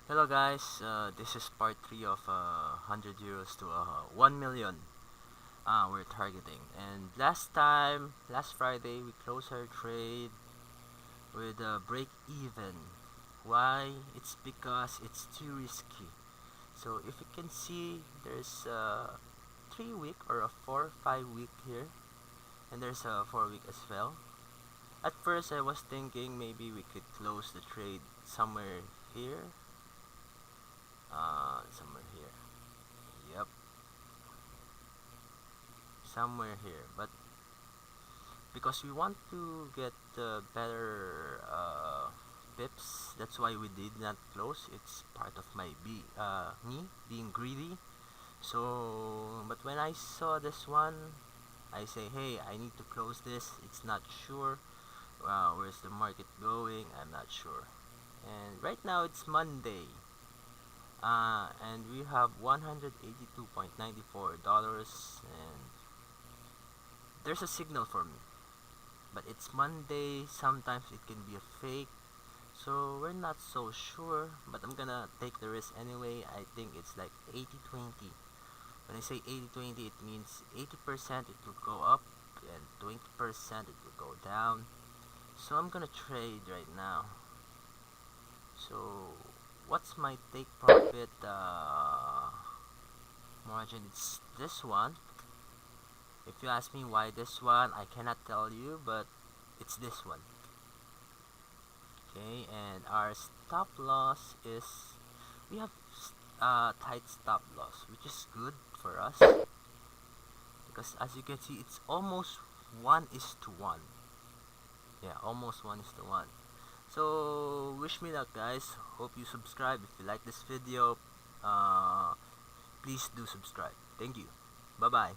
Hello guys, this is part 3 of 100 euros to 1 million we're targeting. And last Friday, we closed our trade with a break even. Why? It's because it's too risky. So if you can see, there's a 3 week or a 4 5 week here, and there's a 4 week as well. At first, I was thinking maybe we could close the trade somewhere here, somewhere here. Yep, somewhere here. But because we want to get better pips, that's why we did not close. It's part of me being greedy. So, but when I saw this one, I say, hey, I need to close this. It's not sure. Where's the market going? I'm not sure. And right now it's Monday. And we have $182.94, and there's a signal for me. But it's Monday, sometimes it can be a fake, so we're not so sure, but I'm gonna take the risk anyway. I think it's like 80-20. When I say 80-20, it means 80% it will go up and 20% it will go down. So I'm gonna trade right now. So what's my take profit margin? It's this one. If you ask me why this one, I cannot tell you, but it's this one. Okay, and our stop loss is, we have tight stop loss, which is good for us because as you can see, it's almost 1:1. Yeah, almost 1:1. So wish me luck, guys. Hope you subscribe. If you like this video, please do subscribe. Thank you. Bye bye.